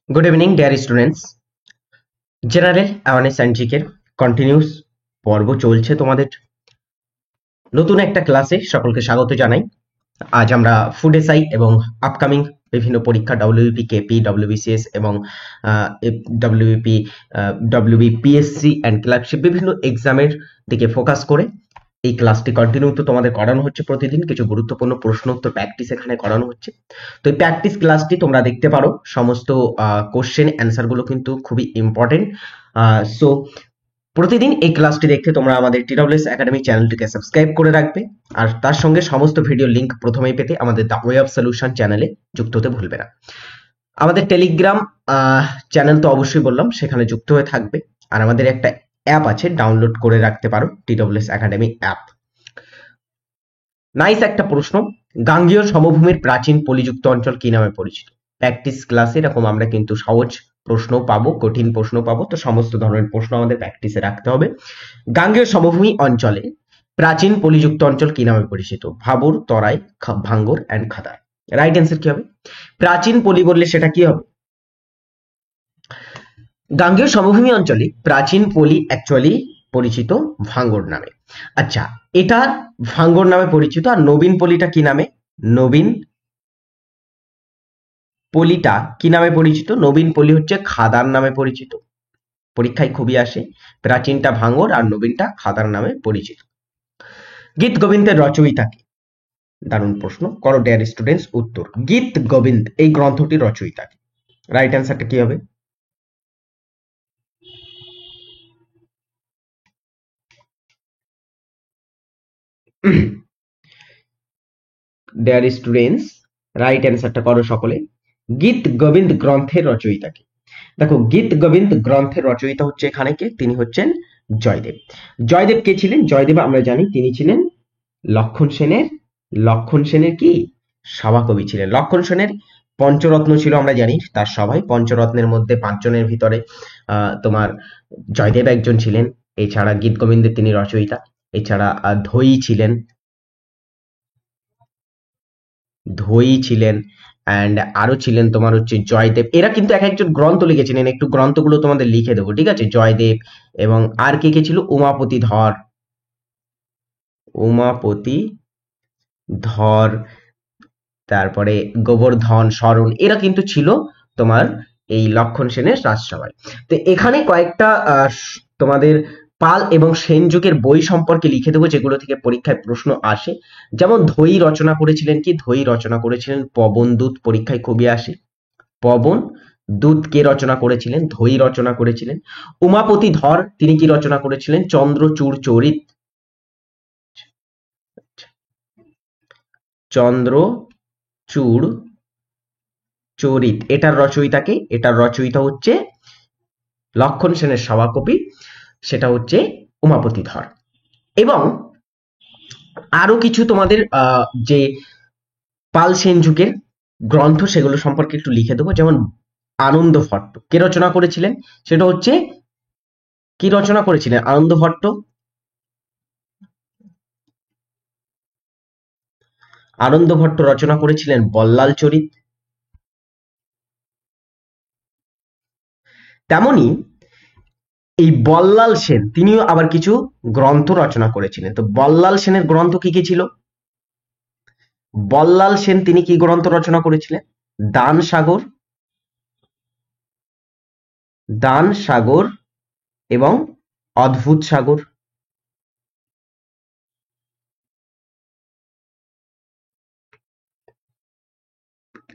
Good evening, dear students. General awareness and জিকের continuous পর্ব চলছে তোমাদের নতুন একটা ক্লাসে সকলকে স্বাগত জানাই। আজ আমরা ফুড এসআই এবং আপকামিং বিভিন্ন পরীক্ষা ডব্লিউবিপি কেপি ডব্লিউবিসিএস এবং ডব্লিউবিপি ডব্লিউবিপিএসসি অ্যান্ড ক্লার্কশিপ বিভিন্ন এক্সামের দিকে ফোকাস করে এই ক্লাসটি কন্টিনিউ তো তোমাদের করানো হচ্ছে। প্রতিদিন কিছু গুরুত্বপূর্ণ প্রশ্ন উত্তর প্র্যাকটিস এখানে করানো হচ্ছে। তো এই প্র্যাকটিস ক্লাসটি তোমরা দেখতে পারো, সমস্ত কোশ্চেন অ্যান্সার গুলো কিন্তু খুবই ইম্পর্টেন্ট। সো প্রতিদিন এই ক্লাসটি দেখতে তোমরা আমাদের টিডব্লিউএস একাডেমি চ্যানেলটিকে সাবস্ক্রাইব করে রাখবে, আর তার সঙ্গে সমস্ত ভিডিও লিংক প্রথমেই পেতে আমাদের দ্য ওয়ে অফ সলিউশন চ্যানেলে যুক্ত হতে ভুলবে না। আমাদের টেলিগ্রাম চ্যানেল তো অবশ্যই বললাম, সেখানে যুক্ত হয়ে থাকবে। আর আমাদের একটা অ্যাপ আছে, ডাউনলোড করে রাখতে পারো, টিডব্লিউএস একাডেমি অ্যাপ। নাইস একটা প্রশ্ন, গাঙ্গেয় সমভূমির প্রাচীন পলিযুক্ত অঞ্চল কি নামে পরিচিত? প্র্যাকটিস ক্লাসে এরকম আমরা কিন্তু সহজ প্রশ্ন পাবো, কঠিন প্রশ্ন পাবো, তো সমস্ত ধরনের প্রশ্ন আমাদের প্র্যাকটিসে রাখতে হবে। গাঙ্গেয় সমভূমি অঞ্চলে প্রাচীন পলিযুক্ত অঞ্চল কি নামে পরিচিত? Bhabar, Terai, Bhangar and Khadar. Right answer কি হবে? প্রাচীন পলি বললে সেটা কি হবে? গাঙ্গেয় সমভূমি অঞ্চলে প্রাচীন পলি অ্যাকচুয়ালি পরিচিত ভাঙ্গর নামে। আচ্ছা, এটা ভাঙ্গর নামে পরিচিত। আর নবীন পলিটা কি নামে? নবীন পলিটা কি নামে পরিচিত? নবীন পলি হচ্ছে খাদার নামে পরিচিত। পরীক্ষায় খুবই আসে, প্রাচীনটা ভাঙ্গর আর নবীনটা খাদার নামে পরিচিত। গীত গোবিন্দের রচয়িতা কে? দারুণ প্রশ্ন, করো ডিয়ার স্টুডেন্টস উত্তর। গীত গোবিন্দ এই গ্রন্থটির রচয়িতা কে? রাইট অ্যান্সারটা কি হবে? ডিয়ার স্টুডেন্টস, রাইট অ্যান্সারটা করো সকলে। গীত গোবিন্দ গ্রন্থের রচয়িতা কে? দেখো, গীত গোবিন্দ গ্রন্থের রচয়িতা হচ্ছে এখানে কে? তিনি হচ্ছেন জয়দেব। জয়দেব কে ছিলেন? জয়দেব আমরা জানি তিনি ছিলেন লক্ষণ সেনের কি সভাকবি ছিলেন। লক্ষণ সেনের পঞ্চরত্ন ছিল আমরা জানি, তার সভায় পঞ্চরত্নের মধ্যে পাঁচজনের ভিতরে তোমার জয়দেব একজন ছিলেন। এছাড়া গীত গোবিন্দের তিনি রচয়িতা। এছাড়া ধৈ ছিলেন অ্যান্ড আরো ছিলেন তোমার হচ্ছে জয়দেব। এরা কিন্তু এক একজন গ্রন্থ লিখেছিলেন, একটু গ্রন্থগুলো তোমাদের লিখে দেবো, ঠিক আছে? জয়দেব এবং আর কে কে ছিল? উমাপতি ধর, তারপরে গোবর্ধন, শরণ, এরা কিন্তু ছিল তোমার এই লক্ষণ সেনের রাজসভায়। তো এখানে কয়েকটা তোমাদের পাল এবং সেন যুগের বই সম্পর্কে লিখে দেবো, যেগুলো থেকে পরীক্ষায় প্রশ্ন আসে। যেমন ধৈ রচনা করেছিলেন কি? ধৈ রচনা করেছিলেন পবনদূত, পরীক্ষায় খুবই আসে। পবন দূত কে রচনা করেছিলেন? ধৈ রচনা করেছিলেন। উমাপতি ধর তিনি কি রচনা করেছিলেন? চন্দ্রচূড় চরিত। চন্দ্রচূড় চরিত এটার রচয়িতা কে? এটার রচয়িতা হচ্ছে লক্ষণ সেনের সভাকবি, সেটা হচ্ছে উমাপতি ধর। এবং আরো কিছু তোমাদের যে পাল সেন যুগের গ্রন্থ সেগুলো সম্পর্কে একটু লিখে দেবো। যেমন আনন্দ ভট্ট কে রচনা করেছিলেন? সেটা হচ্ছে কি রচনা করেছিলেন আনন্দ ভট্ট? আনন্দ ভট্ট রচনা করেছিলেন বল্লাল চরিত। তেমনি এই বল্লাল সেন তিনিও আবার কিছু গ্রন্থ রচনা করেছিলেন। তো বল্লাল সেনের গ্রন্থ কি কি ছিল? বল্লাল সেন তিনি কি গ্রন্থ রচনা করেছিলেন? দান সাগর এবং অদ্ভুত সাগর।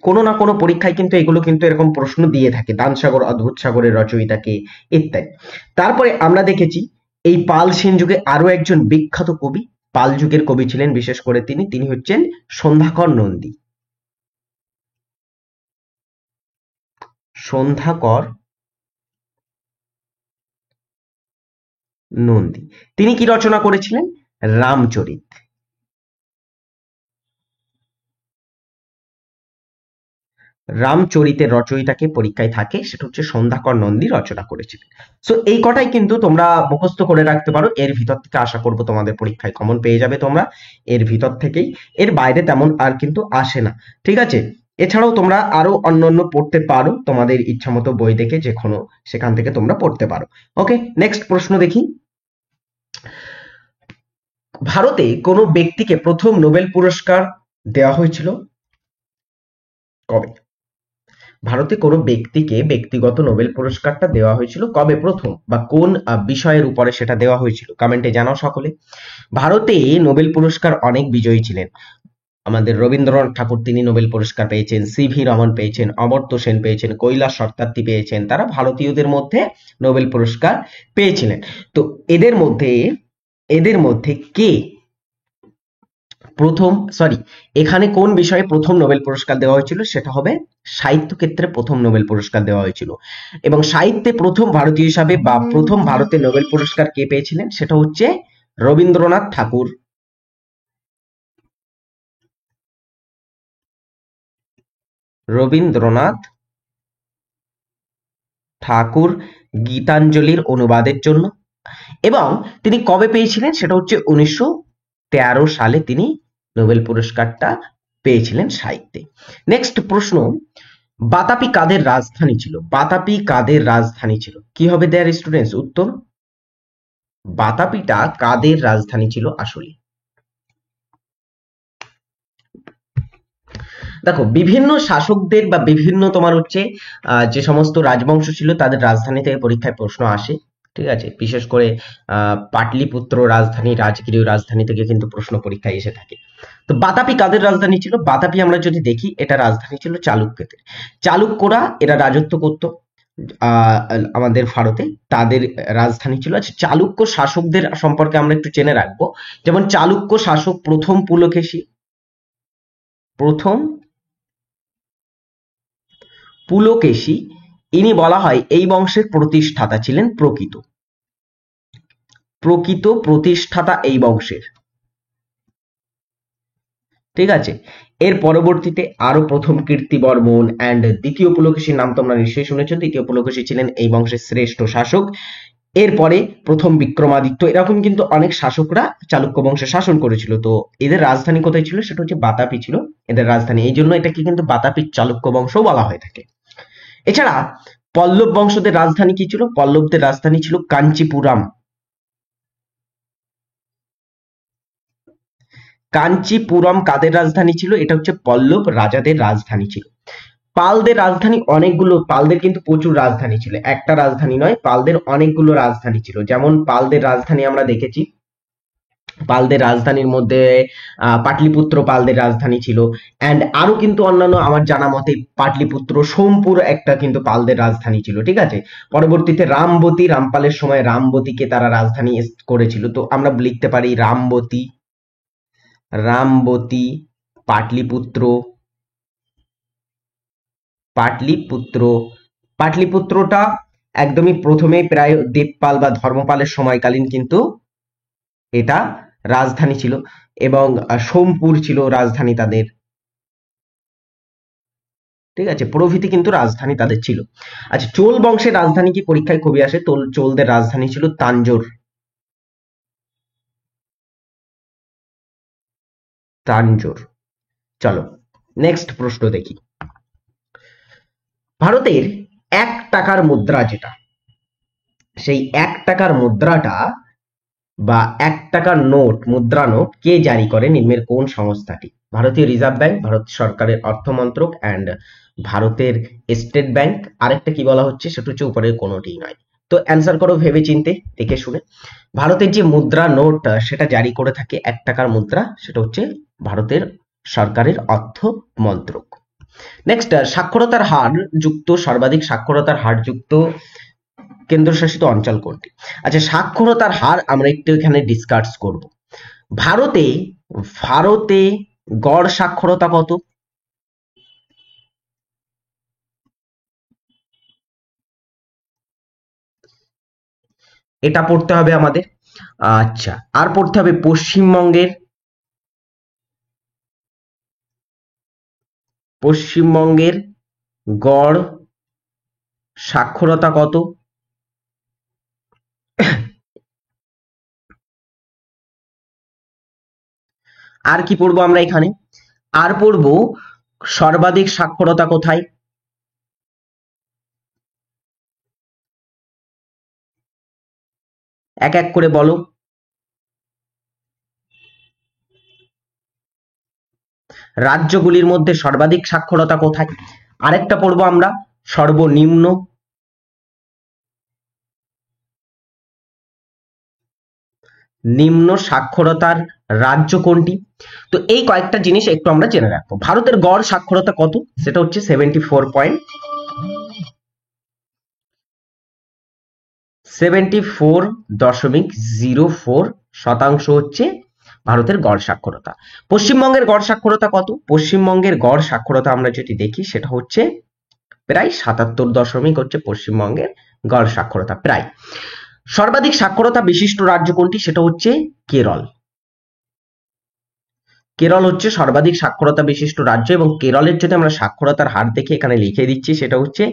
কোনো না কোনো পরীক্ষায় কিন্তু এগুলো কিন্তু এরকম প্রশ্ন দিয়ে থাকে, দান সাগর, অদ্ভুত সাগরের রচয়িতা কে, ইত্যাদি। তারপরে আমরা দেখেছি এই পাল সেন যুগে আরো একজন বিখ্যাত কবি, পাল যুগের কবি ছিলেন বিশেষ করে তিনি হচ্ছেন সন্ধ্যাকর নন্দী। সন্ধ্যাকর নন্দী তিনি কি রচনা করেছিলেন? রামচরিত। রামচরিতের রচয়িতাকে পরীক্ষায় থাকে, সেটা হচ্ছে সন্ধ্যাকর নন্দী রচনা করেছিলেন। সো এই কটাই কিন্তু তোমরা মুখস্থ করে রাখতে পারো। এর ভিতর থেকে আশা করব তোমাদের পরীক্ষায় কমন পেয়ে যাবে তোমরা, এর ভিতর থেকেই। এর বাইরে তেমন আর কিন্তু আসে না, ঠিক আছে? এছাড়াও তোমরা আরো অন্যান্য পড়তে পারো, তোমাদের ইচ্ছা মতো বই দেখে যে কোনো সেখান থেকে তোমরা পড়তে পারো। ওকে, নেক্সট প্রশ্ন দেখি। ভারতে কোনো ব্যক্তিকে প্রথম নোবেল পুরস্কার দেওয়া হয়েছিল কবে? ভারতে কোনো ব্যক্তিকে ব্যক্তিগত নোবেল পুরস্কারটা দেওয়া হয়েছিল কবে প্রথম, বা কোন বিষয়ের উপরে সেটা দেওয়া হয়েছিল? কমেন্টে জানাও সকলে। ভারতে নোবেল পুরস্কার অনেক বিজয়ী ছিলেন। আমাদের রবীন্দ্রনাথ ঠাকুর তিনি নোবেল পুরস্কার পেয়েছেন, সিভি রমন পেয়েছেন, অমর্ত্য সেন পেয়েছেন, কৈলাস সত্যার্থী পেয়েছেন, তারা ভারতীয়দের মধ্যে নোবেল পুরস্কার পেয়েছিলেন। তো এদের মধ্যে কে প্রথম, সরি, এখানে কোন বিষয়ে প্রথম নোবেল পুরস্কার দেওয়া হয়েছিল? সেটা হবে সাহিত্য ক্ষেত্রে প্রথম নোবেল পুরস্কার দেওয়া হয়েছিল। এবং সাহিত্যে প্রথম ভারতীয় হিসাবে বা প্রথম ভারতে নোবেল পুরস্কার কে পেয়েছিলেন? সেটা হচ্ছে রবীন্দ্রনাথ ঠাকুর। রবীন্দ্রনাথ ঠাকুর গীতাঞ্জলির অনুবাদের জন্য। এবং তিনি কবে পেয়েছিলেন? সেটা হচ্ছে 1913 সালে তিনি নোবেল পুরস্কারটা পেয়েছিলেন সাহিত্যে। নেক্সট প্রশ্ন, বাতাপি কাদের রাজধানী ছিল? বাতাপি কাদের রাজধানী ছিল? কি হবে দেয়ার স্টুডেন্টস উত্তর? বাতাপিটা কাদের রাজধানী ছিল আসলে? দেখো, বিভিন্ন শাসকদের বা বিভিন্ন তোমার হচ্ছে যে সমস্ত রাজবংশ ছিল তাদের রাজধানী থেকে পরীক্ষায় প্রশ্ন আসে। ঠিক আছে, বিশেষ করে পাটলিপুত্র রাজধানী, রাজগিরিও রাজধানী থেকে কিন্তু প্রশ্ন পরীক্ষায় এসে থাকে। তো বাতাপি কাদের রাজধানী ছিল? বাতাপি আমরা যদি দেখি, এটা রাজধানী ছিল চালুক্যদের। চালুক্যরা এরা রাজত্ব করত আহ আমাদের ভারতে, তাদের রাজধানী ছিল। আচ্ছা, চালুক্য শাসকদের সম্পর্কে আমরা একটু জেনে রাখবো। যেমন চালুক্য শাসক প্রথম পুলকেশী, প্রথম পুলকেশী, ইনি বলা হয় এই বংশের প্রতিষ্ঠাতা ছিলেন, প্রকৃত প্রতিষ্ঠাতা এই বংশের। ঠিক আছে, এর পরবর্তীতে আরো প্রথম কীর্তিবর্মন অ্যান্ড দ্বিতীয় পুলকেশীর নাম তোমরা নিশ্চয়ই শুনেছো। দ্বিতীয় পুলকেশী ছিলেন এই বংশের শ্রেষ্ঠ শাসক। এরপরে প্রথম বিক্রমাদিত্য, এরকম কিন্তু অনেক শাসকরা চালুক্য বংশে শাসন করেছিল। তো এদের রাজধানী কোথায় ছিল? সেটা হচ্ছে বাতাপি ছিল এদের রাজধানী, এই জন্য এটাকে কিন্তু বাতাপি চালুক্য বংশ বলা হয়ে থাকে। এছাড়া পল্লব বংশদের রাজধানী কি ছিল? পল্লবদের রাজধানী ছিল কাঞ্চিপুরম। কাঞ্চিপুরম কাদের রাজধানী ছিল? এটা হচ্ছে পল্লব রাজাদের রাজধানী ছিল। পালদের রাজধানী অনেকগুলো, পালদের কিন্তু প্রচুর রাজধানী ছিল, একটা রাজধানী নয়, পালদের অনেকগুলো রাজধানী ছিল। যেমন পালদের রাজধানী আমরা দেখেছি, পালদের রাজধানীর মধ্যে পাটলিপুত্র পালদের রাজধানী ছিল। অ্যান্ড আরো কিন্তু অন্যান্য আমার জানা মতে পাটলিপুত্র, সোমপুর একটা কিন্তু পালদের রাজধানী ছিল। ঠিক আছে, পরবর্তীতে রামবতী, রামপালের সময় রামবতীকে তারা রাজধানী করেছিল। তো আমরা লিখতে পারি রামবতী, রামবতী, পাটলিপুত্র, পাটলিপুত্র। পাটলিপুত্রটা একদমই প্রথমে প্রায় দেবপাল বা ধর্মপালের সময়কালীন কিন্তু এটা রাজধানী ছিল। এবং সোমপুর ছিল রাজধানী তাদের। ঠিক আছে, প্রভৃতি কিন্তু রাজধানী তাদের ছিল। আচ্ছা, চোল বংশের রাজধানী কি পরীক্ষায় খুবই আসে? চোলদের রাজধানী ছিল তাঞ্জোর। তাঞ্জোর। চলো নেক্সট প্রশ্ন দেখি। ভারতের 1 টাকার মুদ্রা যেটা, সেই 1 টাকার মুদ্রাটা বা 1 টাকার নোট, মুদ্রা নোট কে জারি করে? নিম্নের কোন সংস্থাটি? ভারতীয় রিজার্ভ ব্যাংক, ভারত সরকারের অর্থ মন্ত্রক, অ্যান্ড ভারতের স্টেট ব্যাংক। আরেকটা কি বলা হচ্ছে? সেটা হচ্ছে উপরের কোনোটিই নয়। তো অ্যান্সার করো ভেবে চিনতে, দেখে শুনে। ভারতের যে মুদ্রা নোট সেটা জারি করে থাকে 1 টাকার মুদ্রা, সেটা হচ্ছে ভারতের সরকারের অর্থ মন্ত্রক। নেক্সট, সাক্ষরতার হার যুক্ত, সর্বাধিক সাক্ষরতার হার যুক্ত কেন্দ্রশাসিত অঞ্চল কোনটি? আচ্ছা, সাক্ষরতার হার আমরা একটু এখানে ডিসকাস করব। ভারতে ভারতে গড় সাক্ষরতা কত? এটা পড়তে হবে আমাদের। আচ্ছা, আর পড়তে হবে পশ্চিমবঙ্গের গড় সাক্ষরতা কত? আর কি পড়বো আমরা এখানে? আর পড়বো সর্বাধিক সাক্ষরতা কোথায়? এক এক করে বলো। রাজ্যগুলির মধ্যে সর্বাধিক সাক্ষরতা কোথায়? আরেকটা পড়বো আমরা, সর্বনিম্ন। নিম্ন সাক্ষরতার রাজ্য কোনটি? তো এই কয়েকটা জিনিস একটু আমরা জেনে রাখবো। ভারতের গড় সাক্ষরতা কত? সেটা হচ্ছে 74.04% হচ্ছে ভারতের গড় সাক্ষরতা। পশ্চিমবঙ্গের গড় সাক্ষরতা কত? পশ্চিমবঙ্গের গড় সাক্ষরতা আমরা যদি দেখি সেটা হচ্ছে প্রায় 77 হচ্ছে পশ্চিমবঙ্গের গড় সাক্ষরতা প্রায়। সর্বাধিক সাক্ষরতা বিশিষ্ট রাজ্য কোনটি? সেটা হচ্ছে কেরল। কেরল হচ্ছে সর্বাধিক সাক্ষরতা বিশিষ্ট রাজ্য, এবং কেরলের যদি আমরা সাক্ষরতার হার দেখে এখানে লিখে দিচ্ছি, সেটা হচ্ছে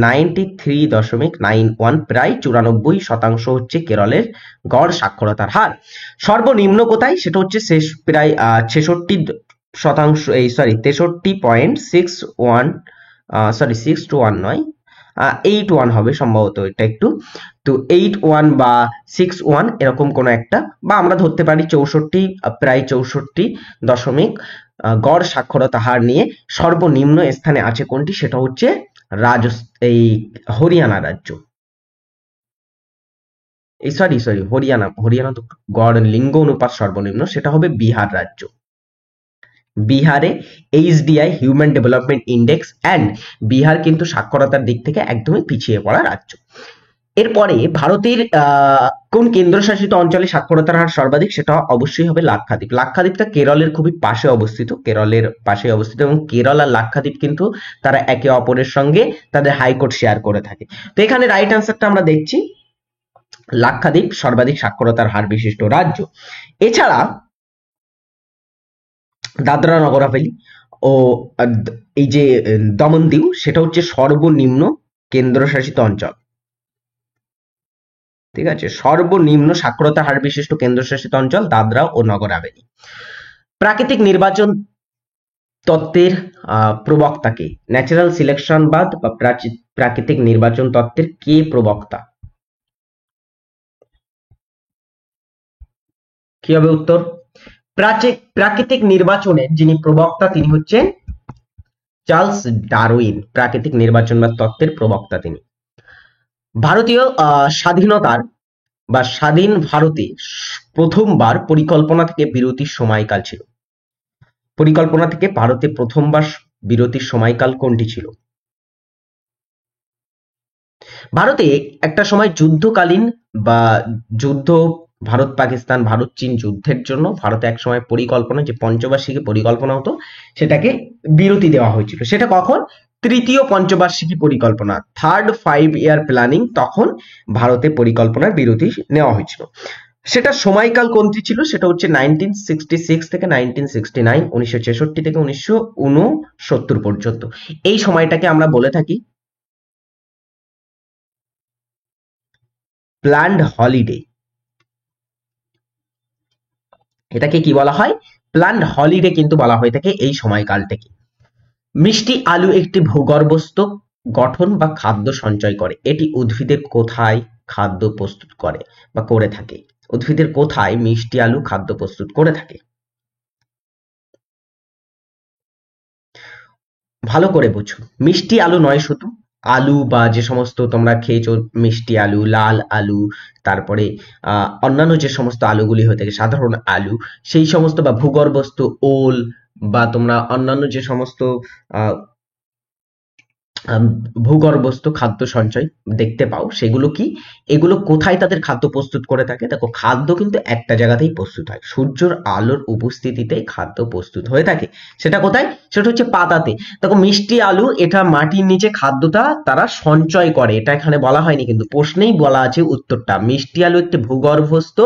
93.91, প্রায় 94% হচ্ছে কেরলের গড় সাক্ষরতার হার। সর্বনিম্ন কোথায়? সেটা হচ্ছে প্রায় 66%, 63.61, 6 to 1 নয়, 8-1 হবে সম্ভবত, এটা একটু, তো 8-1 বা 6-1 এরকম কোন একটা, বা আমরা ধরতে পারি 64, প্রায় 64 গড় সাক্ষরতা হার নিয়ে সর্বনিম্ন স্থানে আছে কোনটি? সেটা হচ্ছে এই হরিয়ানা রাজ্য। হরিয়ানা তো গড় লিঙ্গ অনুপাত সর্বনিম্ন, সেটা হবে বিহার রাজ্য। বিহারে HDI human development index and Bihar কিন্তু সাক্ষরতার দিক থেকে একদমই পিছিয়ে পড়া রাজ্য। এরপরে ভারতের কোন কেন্দ্রশাসিত অঞ্চলে সাক্ষরতার হার সর্বাধিক? সেটা অবশ্যই হবে লাক্ষাদ্বীপ। লাক্ষাদ্বীপটা কেরলের খুবই পাশে অবস্থিত, এবং কেরল আর লাক্ষাদ্বীপ কিন্তু তারা একে অপরের সঙ্গে তাদের হাইকোর্ট শেয়ার করে থাকে। তো এখানে রাইট অ্যান্সারটা আমরা দেখছি, লাক্ষাদ্বীপ সর্বাধিক সাক্ষরতার হার বিশিষ্ট রাজ্য। এছাড়া দাদরা নগর হাভেলি ও এই যে দমন দিউ, সেটা হচ্ছে সর্বনিম্ন কেন্দ্রশাসিত অঞ্চল। ঠিক আছে, সর্বনিম্ন সাক্ষরতা হার বিশিষ্ট কেন্দ্রশাসিত অঞ্চল দাদরা ও নগর হাভেলি। প্রাকৃতিক নির্বাচন তত্ত্বের প্রবক্তা কে? ন্যাচারাল সিলেকশনবাদ বা প্রাকৃতিক নির্বাচন তত্ত্বের কে প্রবক্তা? কি হবে উত্তর? প্রাকৃতিক নির্বাচনের যিনি প্রবক্তা তিনি হচ্ছেন চার্লস ডারউইন। প্রাকৃতিক নির্বাচনবাদ তত্ত্বের প্রবক্তা তিনি। ভারতীয় স্বাধীনতার বা স্বাধীন ভারতে প্রথমবার পরিকল্পনা থেকে বিরতির সময়কাল ছিল। পরিকল্পনা থেকে ভারতে প্রথমবার বিরতির সময়কাল কোনটি ছিল? ভারতে একটা সময় যুদ্ধকালীন বা যুদ্ধ, ভারত পাকিস্তান, ভারত চীন যুদ্ধের জন্য ভারতে এক সময় পরিকল্পনা, যে পঞ্চবার্ষিকী পরিকল্পনা হতো, সেটাকে বিরতি দেওয়া হয়েছিল। সেটা কখন? তৃতীয় পঞ্চবার্ষিকী পরিকল্পনা, 3rd 5-year প্ল্যানিং, তখন ভারতে পরিকল্পনার বিরতি নেওয়া হয়েছিল। সেটা সময়কাল কোনটি ছিল? সেটা হচ্ছে 1966 থেকে 1969, 1966 থেকে 1969 পর্যন্ত। এই সময়টাকে আমরা বলে থাকি প্ল্যান্ড হলিডে। এটাকে কি বলা হয়? প্ল্যান্ড হলিডে কিন্তু বলা হয়ে থাকে এই সময়কালটাকে। মিষ্টি আলু একটি ভূগর্ভস্থ গঠন বা খাদ্য সঞ্চয় করে। এটি উদ্ভিদের কোথায় খাদ্য প্রস্তুত করে বা করে থাকে? উদ্ভিদের কোথায় মিষ্টি আলু খাদ্য প্রস্তুত করে থাকে? ভালো করে বুঝো, মিষ্টি আলু নয় শুধু, আলু বা যে সমস্ত তোমরা খেয়েছো, মিষ্টি আলু, লাল আলু, তারপরে অন্যান্য যে সমস্ত আলুগুলি হয়ে থাকে, সাধারণ আলু, সেই সমস্ত, বা ভূগর্ভস্থ ওল, বা তোমরা অন্যান্য যে সমস্ত ভূগর্ভস্থ খাদ্য সঞ্চয় দেখতে পাও, সেগুলো কি? এগুলো কোথায় তাদের খাদ্য প্রস্তুত করে থাকে? দেখো, খাদ্য কিন্তু একটা জায়গাতেই প্রস্তুত হয়, সূর্যের আলোর উপস্থিতিতেই খাদ্য প্রস্তুত হয়ে থাকে। সেটা কোথায়? সেটা হচ্ছে পাতাতে। দেখো, মিষ্টি আলু এটা মাটির নিচে খাদ্যটা তারা সঞ্চয় করে, এটা এখানে বলা হয়নি কিন্তু প্রশ্নেই বলা আছে উত্তরটা। মিষ্টি আলু একটি ভূগর্ভস্থ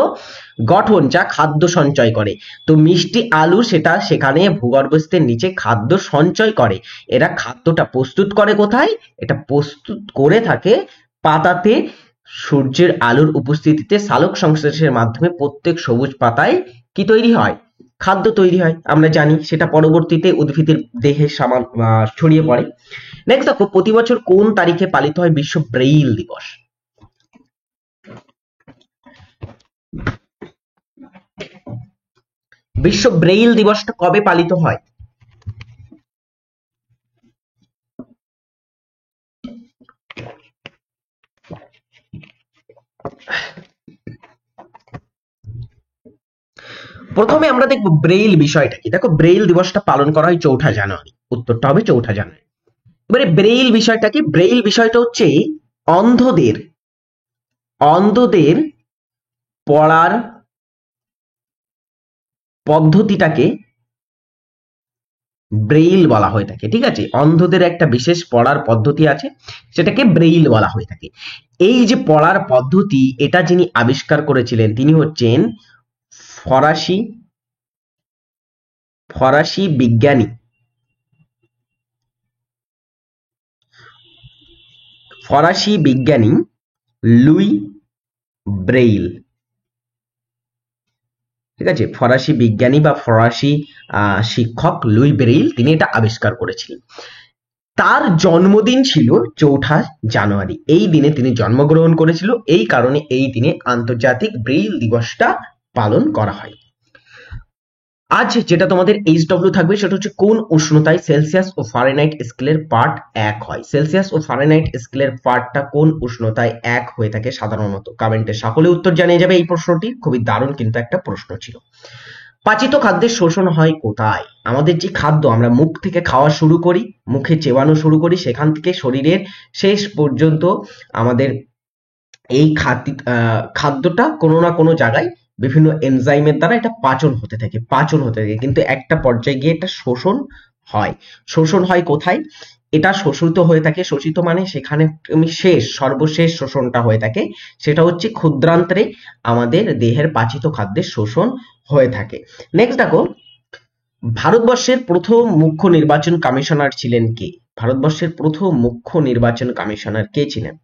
গঠন যা খাদ্য সঞ্চয় করে। তো মিষ্টি আলু সেটা সেখানে ভূগর্ভস্থের নিচে খাদ্য সঞ্চয় করে। এরা খাদ্যটা প্রস্তুত করে কোথায়? এটা প্রস্তুত করে থাকে পাতাতে, সূর্যের আলোর উপস্থিতিতে সালোক সংশ্লেষের মাধ্যমে প্রত্যেক সবুজ পাতায় কি তৈরি হয়? খাদ্য তৈরি হয় আমরা জানি, সেটা পরবর্তীতে উদ্ভিদের দেহে ছড়িয়ে পড়ে। নেক্সট দেখো, প্রতি বছর কোন তারিখে পালিত হয় বিশ্ব ব্রেইল দিবস? বিশ্ব ব্রেইল দিবসটা কবে পালিত হয়? প্রথমে আমরা দেখবো ব্রেইল বিষয়টা কি। দেখো, ব্রেইল দিবসটা পালন করা হয় 4ঠা জানুয়ারি। উত্তরটা হবে 4ঠা জানুয়ারি। এবারে ব্রেইল বিষয়টা কি? ব্রেইল বিষয়টা হচ্ছে অন্ধদের অন্ধদের পড়ার পদ্ধতিটাকে ব্রেইল বলা হয়ে থাকে। ঠিক আছে, অন্ধদের একটা বিশেষ পড়ার পদ্ধতি আছে, সেটাকে ব্রেইল বলা হয়ে থাকে। এই যে পড়ার পদ্ধতি, এটা যিনি আবিষ্কার করেছিলেন তিনি হচ্ছেন ফরাসি ফরাসি বিজ্ঞানী ফরাসি বিজ্ঞানী লুই ব্রেইল। ঠিক আছে, ফরাসি বিজ্ঞানী বা ফরাসি শিক্ষক লুই ব্রেইল, তিনি এটা আবিষ্কার করেছিলেন। তার জন্মদিন ছিল 4ঠা জানুয়ারি। এই দিনে তিনি জন্মগ্রহণ করেছিল, এই কারণে এই দিনে আন্তর্জাতিক ব্রেইল দিবসটা পালন করা হয়। আজ যেটা তোমাদের HW থাকবে সেটা হচ্ছে কোন উষ্ণতায় সেলসিয়াস ও ফারেনহাইট স্কেলের পার্ট 1 হয়? সেলসিয়াস ও ফারেনহাইট স্কেলের পার্টটা কোন উষ্ণতায় 1 হয়ে থাকে সাধারণত? কমেন্টে সকলে উত্তর জানিয়ে যাবে এই প্রশ্নটি। খুবই দারুণ কিন্তু একটা প্রশ্ন ছিল। পাচিত খাদ্যের শোষণ হয় কোথায়? আমাদের যে খাদ্য আমরা মুখ থেকে খাওয়া শুরু করি, মুখে চেবানো শুরু করি, সেখান থেকে শরীরের শেষ পর্যন্ত আমাদের এই খাদ্যটা কোনো না কোনো জায়গায় বিভিন্ন এনজাইমের দ্বারা এটা পাচন হতে থাকে, কিন্তু একটা পর্যায়ে গিয়ে এটা শোষণ হয়। শোষণ হয় কোথায়? এটা শোষিত হয়ে থাকে, শোষিত মানে সেখানে সর্বশেষ শোষণটা হয়ে থাকে, সেটা হচ্ছে ক্ষুদ্রান্তে আমাদের দেহের পাচিত খাদ্যের শোষণ হয়ে থাকে। নেক্সট দেখো, ভারতবর্ষের প্রথম মুখ্য নির্বাচন কমিশনার ছিলেন কে? ভারতবর্ষের প্রথম মুখ্য নির্বাচন কমিশনার কে ছিলেন?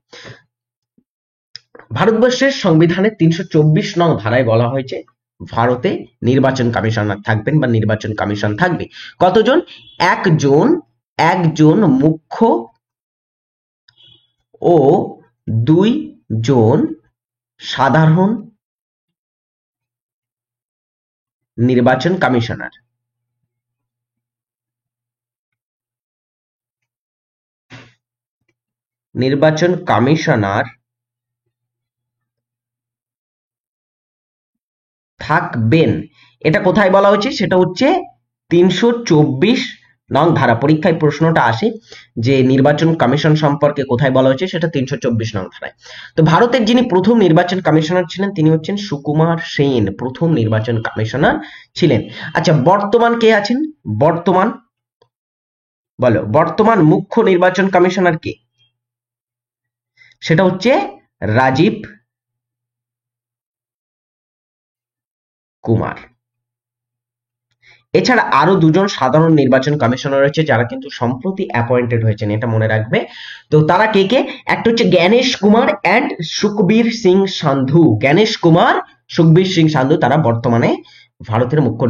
ভারতবর্ষের সংবিধানের 324 নং ধারায় বলা হয়েছে ভারতে নির্বাচন কমিশনার থাকবেন বা নির্বাচন কমিশন থাকবে। কতজন? একজন মুখ্য ও 2 জন সাধারণ নির্বাচন কমিশনার। নির্বাচন কমিশনার থাকবেন। এটা কোথায় বলা হয়েছে? সেটা হচ্ছে 324 নং ধারা। পরীক্ষায় প্রশ্নটা আসে যে নির্বাচন কমিশন সম্পর্কে কোথায় বলা হয়েছে, সেটা 324 নং ধারায়। তো ভারতের যিনি প্রথম নির্বাচন কমিশনার ছিলেন তিনি হচ্ছেন সুকুমার সেন, প্রথম নির্বাচন কমিশনার ছিলেন। আচ্ছা, বর্তমান কে আছেন? বর্তমান মুখ্য নির্বাচন কমিশনার কে? সেটা হচ্ছে রাজীব কুমার। এছাড়া আরো 2 জন সাধারণ নির্বাচন কমিশনার রয়েছে যারা কিন্তু সম্প্রতি অ্যাপয়েন্টেড হয়েছেন, এটা মনে রাখবে। তো তারা কে কে? একটা হচ্ছে জ্ঞানেশ কুমার এন্ড সুখবীর সিং সান্ধু। জ্ঞানেশ কুমার, সুখবীর সিং সান্ধু, তারা বর্তমানে ভারতের মুখ্য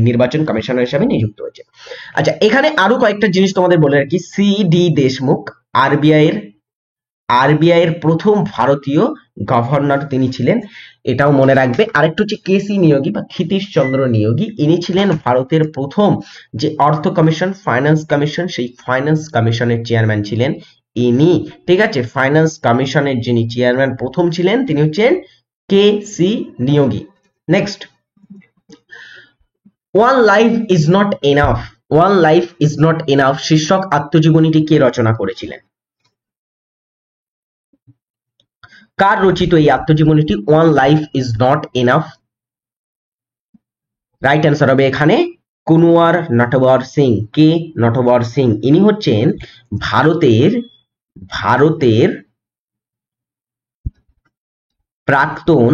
নির্বাচন কমিশনার হিসেবে নিযুক্ত হয়েছে। আচ্ছা, এখানে আরো কয়েকটা জিনিস তোমাদের বলে রাখি। CDি দেশমুখ আরবিআই এর প্রথম ভারতীয় গভর্নর তিনি ছিলেন, এটাও মনে রাখবে। আরেকটু হচ্ছে কেসি নিয়োগী বা ক্ষিতীশ চন্দ্র নিয়োগী, ইনি ছিলেন ভারতের প্রথম যে অর্থ কমিশন, ফাইন্যান্স কমিশন, সেই ফাইন্যান্স কমিশনের চেয়ারম্যান ছিলেন ইনি। ঠিক আছে, ফাইন্যান্স কমিশনের যিনি চেয়ারম্যান প্রথম ছিলেন তিনি হচ্ছেন KC Neogy. Next, one life is not enough শীর্ষক আত্মজীবনীটি কে রচনা করেছিলেন? কার রচিত এই আত্মজীবনীটি one life is not enough? Right answer হবে এখানে কুনওয়ার নটবর সিং। কে নটবর সিং, ইনি হচ্ছেন ভারতের প্রাক্তন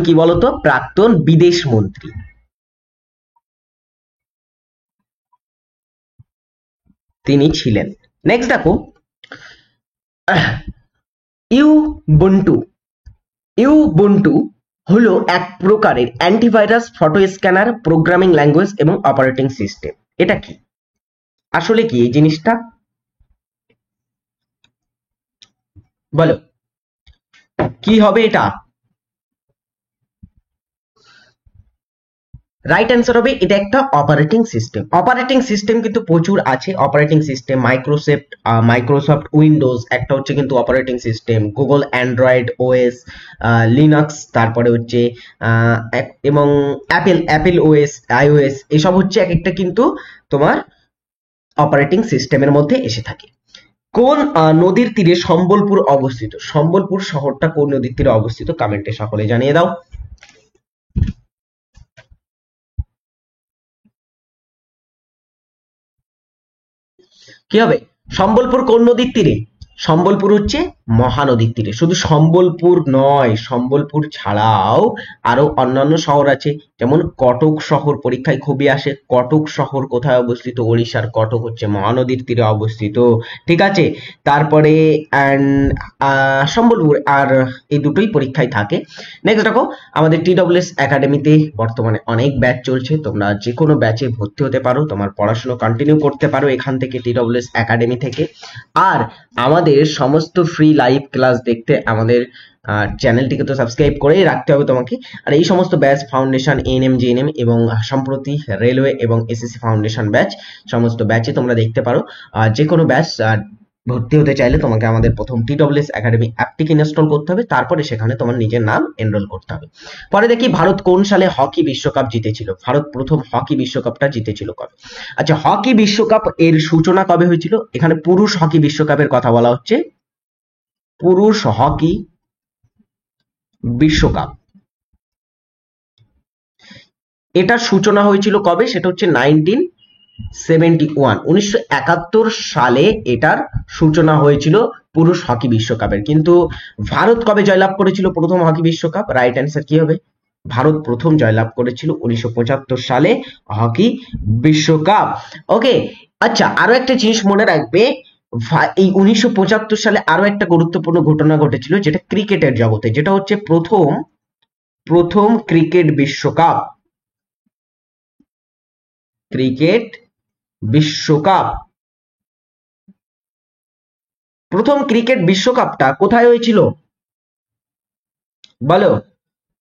কি বলতো? প্রাক্তন বিদেশ মন্ত্রী তিনি ছিলেন। নেক্সট দেখো, ইউবুন্টু হলো এক প্রকারের antivirus, photo scanner, programming language এবং অপারেটিং সিস্টেম। এটা কি আসলে কি এই জিনিসটা বলো, কি হবে এটা? রাইট অ্যান্সার হবে এটা একটা অপারেটিং সিস্টেম। অপারেটিং সিস্টেম কিন্তু প্রচুর আছে। অপারেটিং সিস্টেম মাইক্রোসফট উইন্ডোজ একটা হচ্ছে কিন্তু operating system, Google Android OS, Linux, তারপরে হচ্ছে এবং অ্যাপেল ওএস, আইওএস, এসব হচ্ছে এক একটা কিন্তু তোমার অপারেটিং সিস্টেমের মধ্যে এসে থাকে। কোন নদীর তীরে সম্বলপুর অবস্থিত? সম্বলপুর শহরটা কোন নদীর তীরে অবস্থিত? কমেন্টে সকলে জানিয়ে দাও। কি হবে? সম্বলপুর কোন নদীর তীরে? সম্বলপুর হচ্ছে মহানদীর তীরে। শুধু সম্বলপুর নয়, সম্বলপুর ছাড়াও আরো অন্যান্য শহর আছে, যেমন কটক শহর পরীক্ষায় খুবই আসে। কটক শহর কোথায় অবস্থিত? ওড়িশার কটক হচ্ছে মহানদীর তীরে অবস্থিত। ঠিক আছে, তারপরে সম্বলপুর, আর এই দুটোই পরীক্ষায় থাকে। নেক্সট দেখো, আমাদের TWS একাডেমিতে বর্তমানে অনেক ব্যাচ চলছে। তোমরা যে কোনো ব্যাচে ভর্তি হতে পারো, তোমার পড়াশোনা কন্টিনিউ করতে পারো এখান থেকে, TWS একাডেমি থেকে। আর আমাদের সমস্ত ফ্রি লাইভ ক্লাস দেখতে আমাদের চ্যানেলটিকে তো সাবস্ক্রাইব করেই রাখতে হবে তোমাকে। আর এই সমস্ত ব্যাচ, ফাউন্ডেশন, এএনএম, জিএনএম এবং সম্প্রতি রেলওয়ে এবং এসএসসি ফাউন্ডেশন ব্যাচ, সমস্ত ব্যাচে তোমরা দেখতে পারো। যে কোনো ব্যাচ ভর্তি হতে চাইলে তোমাকে আমাদের প্রথম TWS একাডেমি অ্যাপটিকে ইনস্টল করতে হবে, তারপরে সেখানে তোমার নিজের নাম এনরোল করতে হবে। পরে দেখি ভারত কোন সালে হকি বিশ্বকাপ জিতেছিল? ভারত প্রথম হকি বিশ্বকাপটা জিতেছিল কবে? আচ্ছা, হকি বিশ্বকাপ এর সূচনা কবে হয়েছিল? এখানে পুরুষ হকি বিশ্বকাপের কথা বলা হচ্ছে। পুরুষ হকি বিশ্বকাপ, এটার সূচনা হয়েছিল কবে? সেটা হচ্ছে 1971 সালে এটার সূচনা হয়েছিল পুরুষ হকি বিশ্বকাপের। কিন্তু ভারত কবে জয়লাভ করেছিল প্রথম হকি বিশ্বকাপ? রাইট অ্যান্সার কি হবে? ভারত প্রথম জয়লাভ করেছিল 1975 সালে হকি বিশ্বকাপ। ওকে, আচ্ছা, আরো একটা জিনিস মনে রাখবে, এই 1975 সালে আরো একটা গুরুত্বপূর্ণ ঘটনা ঘটেছিল, যেটা ক্রিকেটের জগতে, যেটা হচ্ছে প্রথম প্রথম ক্রিকেট বিশ্বকাপ। ক্রিকেট বিশ্বকাপ, প্রথম ক্রিকেট বিশ্বকাপটা কোথায় হয়েছিল বলো?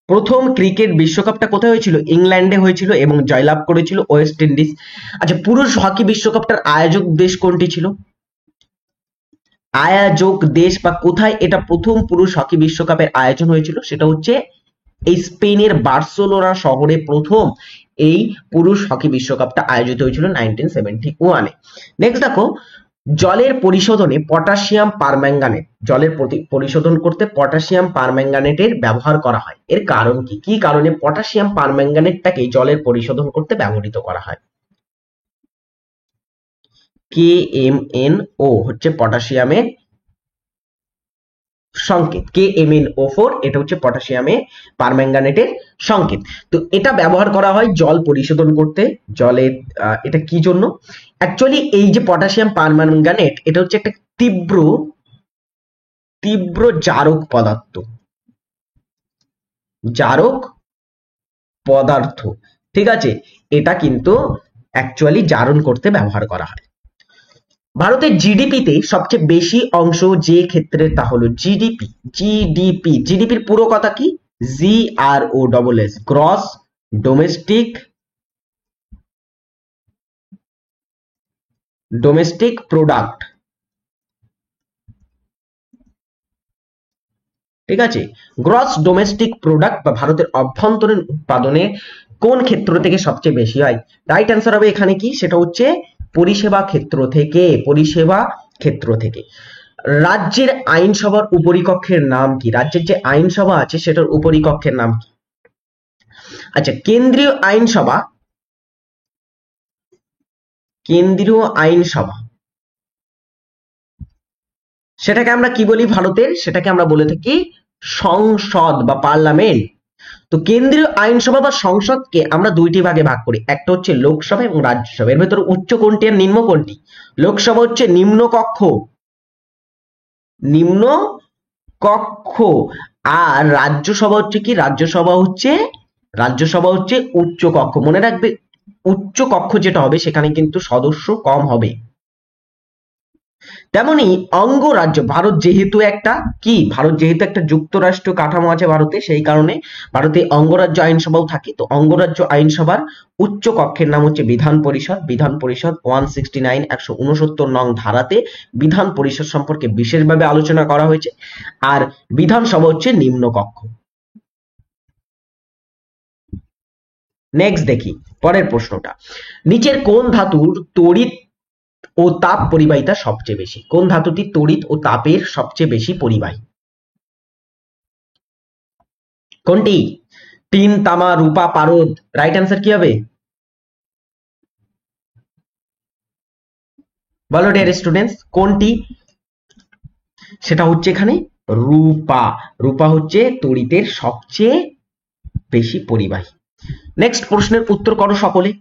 প্রথম ক্রিকেট বিশ্বকাপটা কোথায় হয়েছিল? ইংল্যান্ডে হয়েছিল এবং জয়লাভ করেছিল ওয়েস্ট ইন্ডিজ। আচ্ছা, পুরুষ হকি বিশ্বকাপটার আয়োজক দেশ কোনটি ছিল? আয়োজক দেশ বা কোথায় এটা প্রথম পুরুষ হকি বিশ্বকাপের আয়োজন হয়েছিল? সেটা হচ্ছে এই স্পেনের বার্সেলোনা শহরে প্রথম এই পুরুষ হকি বিশ্বকাপটা আয়োজিত হয়েছিল 1971-এ। নেক্সট দেখো, জলের পরিশোধনে পটাশিয়াম পারম্যাঙ্গানেট, জলের পরিশোধন করতে পটাশিয়াম পারম্যাঙ্গানেটের ব্যবহার করা হয়। এর কারণ কি? কি কারণে পটাশিয়াম পারম্যাঙ্গানেটটাকে জলের পরিশোধন করতে ব্যবহৃত করা হয়? KMnO হচ্ছে পটাশিয়ামের সংকেত, KMnO4 এটা হচ্ছে পটাশিয়ামে পারম্যাঙ্গানেটের সংকেত। তো এটা ব্যবহার করা হয় জল পরিশোধন করতে। জলের এটা কি জন্য? অ্যাকচুয়ালি এই যে পটাশিয়াম পারম্যাঙ্গানেট, এটা হচ্ছে একটা তীব্র তীব্র জারক পদার্থ, জারক পদার্থ। ঠিক আছে, এটা কিন্তু অ্যাকচুয়ালি জারণ করতে ব্যবহার করা হয়। ভারতের জিডিপিতে সবচেয়ে বেশি অংশ যে ক্ষেত্রে, তা হলো জিডিপি। জিডিপির পুরো কথা কি? GROSS, gross domestic product. ঠিক আছে, গ্রস ডোমেস্টিক প্রোডাক্ট বা ভারতের অভ্যন্তরীণ উৎপাদনে কোন ক্ষেত্র থেকে সবচেয়ে বেশি হয়? রাইট অ্যান্সার হবে এখানে কি? সেটা হচ্ছে পরিষেবা ক্ষেত্র থেকে। পরিষেবা ক্ষেত্র থেকে। রাজ্যের আইনসভার উপরিকক্ষের নাম কি? রাজ্যের যে আইনসভা আছে সেটার উপরিকক্ষের নাম কি? আচ্ছা, কেন্দ্রীয় আইনসভা, কেন্দ্রীয় আইনসভা সেটাকে আমরা কি বলি ভারতের? সেটাকে আমরা বলে থাকি সংসদ বা পার্লামেন্ট। তো কেন্দ্রীয় আইনসভা বা সংসদকে আমরা দুইটি ভাগে ভাগ করি, একটা হচ্ছে লোকসভা এবং রাজ্যসভা। এর ভেতরে উচ্চ কোনটি আর নিম্ন কোনটি? লোকসভা হচ্ছে নিম্ন কক্ষ, নিম্ন কক্ষ, আর রাজ্যসভা হচ্ছে কি, রাজ্যসভা হচ্ছে উচ্চ কক্ষ। মনে রাখবে, উচ্চ কক্ষ যেটা হবে সেখানে কিন্তু সদস্য কম হবে। তেমনি অঙ্গরাজ্য, ভারত যেহেতু একটা যুক্তরাষ্ট্র কাঠামো আছে ভারতে, সেই কারণে ভারতে অঙ্গরাজ্য আইনসভাও থাকে। তো অঙ্গরাজ্য আইনসভার উচ্চ কক্ষের নাম হচ্ছে বিধান পরিষদ। বিধান পরিষদ 169 169 নং ধারাতে বিধান পরিষদ সম্পর্কে বিশেষভাবে আলোচনা করা হয়েছে। আর বিধানসভা হচ্ছে নিম্ন কক্ষ। নেক্সট দেখি পরের প্রশ্নটা, নিচের কোন ধাতুর তড়িৎ ও তাপ পরিবাহিতা সবচেয়ে বেশি? কোন ধাতুটি তড়িৎ ও তাপের সবচেয়ে বেশি পরিবাহী? কোনটি? টিন, তামা, রূপা, পারদ। রাইট অ্যান্সার কি হবে? বলো ডিয়ার স্টুডেন্টস, কোনটি? সেটা হচ্ছে এখানে রূপা। রূপা হচ্ছে তড়িতের সবচেয়ে বেশি পরিবাহী। নেক্সট প্রশ্নের উত্তর করো সকলে।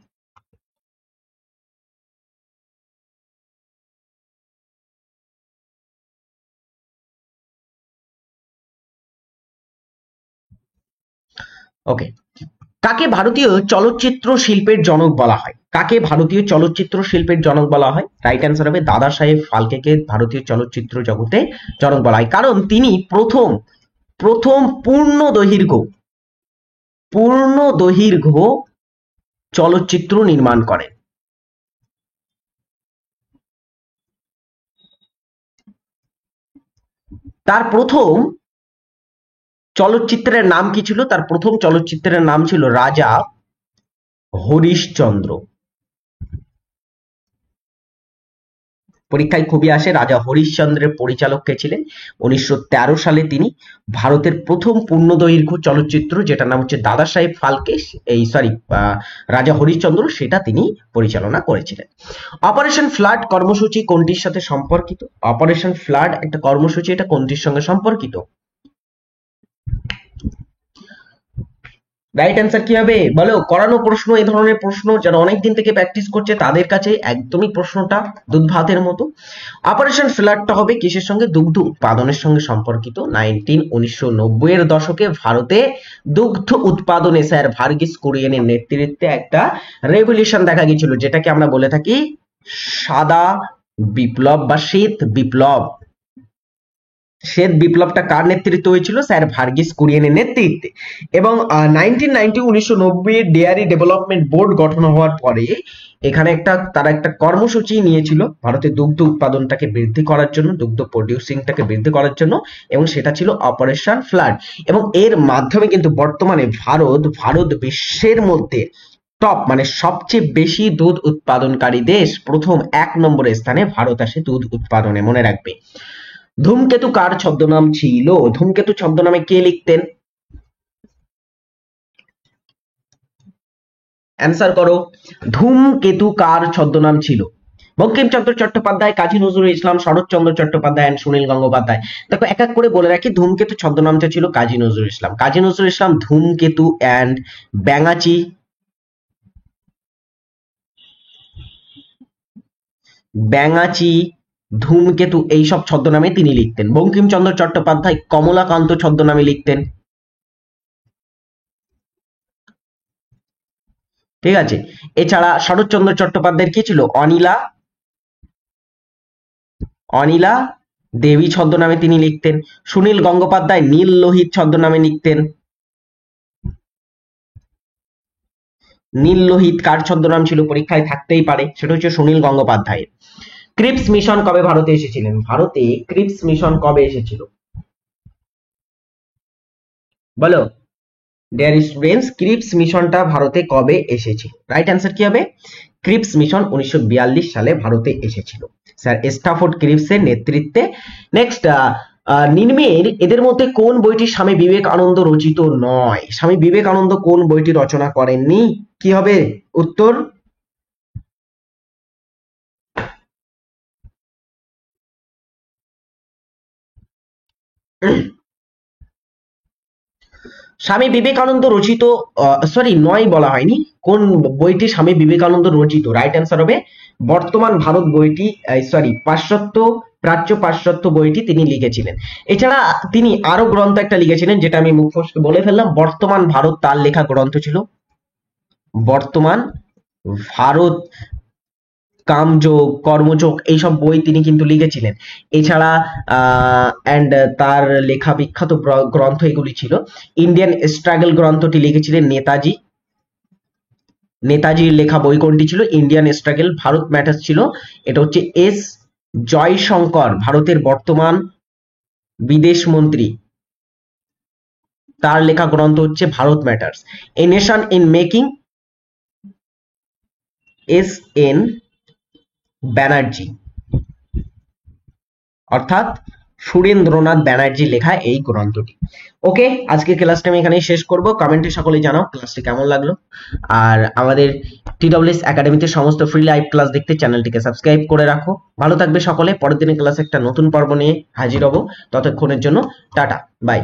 ওকে, কাকে ভারতীয় চলচ্চিত্র শিল্পের জনক বলা হয়? কাকে ভারতীয় চলচ্চিত্র শিল্পের জনক বলা হয়? রাইট অ্যান্সার হবে দাদা সাহেব ফালকেকে ভারতীয় চলচ্চিত্র জগতে জনক বলা হয়, কারণ তিনি প্রথম প্রথম পূর্ণ দৈর্ঘ্য চলচ্চিত্র নির্মাণ করেন। তার প্রথম চলচ্চিত্রের নাম কি ছিল? তার প্রথম চলচ্চিত্রের নাম ছিল রাজা হরিশচন্দ্র। পরীক্ষায় খুবই আসে, রাজা হরিশ্চন্দ্রের পরিচালক কে ছিলেন? 1913 সালে তিনি ভারতের প্রথম পূর্ণদৈর্ঘ্য চলচ্চিত্র, যেটা নাম হচ্ছে দাদা সাহেব ফালকে, এই সরি রাজা হরিশ্চন্দ্র, সেটা তিনি পরিচালনা করেছিলেন। অপারেশন ফ্লাড কর্মসূচি কোনটির সাথে সম্পর্কিত? অপারেশন ফ্লাড একটা কর্মসূচি, এটা কোনটির সঙ্গে সম্পর্কিত? রাইট অ্যান্সার কি হবে বলো? করানো প্রশ্ন, এই ধরনের প্রশ্ন যারা অনেকদিন থেকে প্র্যাকটিস করছে তাদের কাছে একদমই প্রশ্নটা দুধ ভাতের মতো। অপারেশন ফ্লাডটা হবে কিসের সঙ্গে? দুগ্ধ উৎপাদনের সঙ্গে সম্পর্কিত। 1990 এর দশকে ভারতে দুগ্ধ উৎপাদনে স্যার ভার্গিস কুরিয়েনের নেতৃত্বে একটা রেভলিউশন দেখা গিয়েছিল, যেটাকে আমরা বলে থাকি সাদা বিপ্লব বা শ্বেত বিপ্লব। শ্বেত বিপ্লবটা কার নেতৃত্বে হয়েছিল? স্যার ভার্গিস কুরিয়েনের নেতৃত্বে। এবং 1990 ডেয়ারি ডেভেলপমেন্ট বোর্ড গঠন হওয়ার পরে এখানে তারা একটা কর্মসূচি নিয়েছিল ভারতের দুগ্ধ উৎপাদনটাকে বৃদ্ধি করার জন্য, দুগ্ধ প্রডিউসিংটাকে বৃদ্ধি করার জন্য, এবং সেটা ছিল অপারেশন ফ্লাড। এবং এর মাধ্যমে কিন্তু বর্তমানে ভারত বিশ্বের মধ্যে টপ, মানে সবচেয়ে বেশি দুধ উৎপাদনকারী দেশ। প্রথম 1 নম্বরের স্থানে ভারত আসে দুধ উৎপাদনে, মনে রাখবে। ধূমকেতু কার ছদ্মনাম ছিল? ধূমকেতু ছদ্মনামে কে লিখতেন? অ্যান্সার করো। ধূমকেতু কার ছদ্মনাম ছিল? বঙ্কিমচন্দ্র চট্টোপাধ্যায়, কাজী নজরুল ইসলাম, শরৎচন্দ্র চট্টোপাধ্যায় এন্ড সুনীল গঙ্গোপাধ্যায়। দেখো এক এক করে বলে রাখি, ধূমকেতু ছদ্মনামটা ছিল কাজী নজরুল ইসলাম। কাজী নজরুল ইসলাম ধূমকেতু অ্যান্ড ব্যাঙাচি, ব্যাঙাচি, ধূমকেতু এইসব ছদ্মনামে তিনি লিখতেন। বঙ্কিমচন্দ্র চট্টোপাধ্যায় কমলাকান্ত ছদ্মনামে লিখতেন। ঠিক আছে, এছাড়া শরৎচন্দ্র চট্টোপাধ্যায়ের কি ছিল? অনিলা, অনিলা দেবী ছদ্মনামে তিনি লিখতেন। সুনীল গঙ্গোপাধ্যায় নীল লোহিত ছদ্মনামে লিখতেন। নীল লোহিত কার ছদ্মনাম ছিল? পরীক্ষায় থাকতেই পারে, সেটা হচ্ছে সুনীল গঙ্গোপাধ্যায়ের। ক্রিপস মিশন কবে ভারতে এসেছিলেন? ভারতে ক্রিপস মিশন কবে এসেছিল বলো ডিয়ার স্টুডেন্টস, ক্রিপস মিশনটা ভারতে কবে এসেছিল? রাইট অ্যান্সার কি হবে? ক্রিপস মিশন 1942 সালে ভারতে এসেছিল স্যার স্টাফোর্ড ক্রিপসের নেতৃত্বে। নেক্সট, নিম্নের এদের মধ্যে কোন বইটি স্বামী বিবেকানন্দ রচিত নয়? স্বামী বিবেকানন্দ কোন বইটি রচনা করেননি? কি হবে উত্তর? স্বামী বিবেকানন্দ রচিত, সরি নয় বলা হয়নি, কোন বইটি স্বামী বিবেকানন্দ রচিত? রাইট অ্যান্সার হবে বর্তমান ভারত বইটি, সরি পাশ্চাত্য প্রাচ্য পাশ্চাত্য বইটি তিনি লিখেছিলেন। এছাড়া তিনি আরো গ্রন্থ একটা লিখেছিলেন, যেটা আমি মুখ ফসকে বলে ফেললাম, বর্তমান ভারত তার লেখা গ্রন্থ ছিল। বর্তমান ভারত, কামযোগ, কর্মযোগ, এইসব বই তিনি কিন্তু লিখেছিলেন। এছাড়া তার লেখা বিখ্যাত গ্রন্থ এগুলি ছিল। ইন্ডিয়ান স্ট্রাগল গ্রন্থটি লিখেছিলেন নেতাজি। নেতাজির লেখা বই কোনটি ছিল? Indian struggle. ভারত ম্যাটার্স ছিল, এটা হচ্ছে এস জয়শঙ্কর, ভারতের বর্তমান বিদেশ মন্ত্রী, তার লেখা গ্রন্থ হচ্ছে Bharat matters. A nation in making, S N Banerjee, অর্থাৎ সুরেন্দ্রনাথ ব্যানার্জি লেখা এই গ্রন্থটি। ওকে, আজকে ক্লাসটা আমি এখানেই শেষ করব। কমেন্টে সকলে জানাও ক্লাসটি কেমন লাগলো। আর আমাদের TWS একাডেমিতে সমস্ত ফ্রি লাইভ ক্লাস দেখতে চ্যানেলটিকে সাবস্ক্রাইব করে রাখো। ভালো থাকবে সকলে। পরের দিনের ক্লাসে একটা নতুন পর্ব নিয়ে হাজির হব। ততক্ষণের জন্য টাটা, বাই।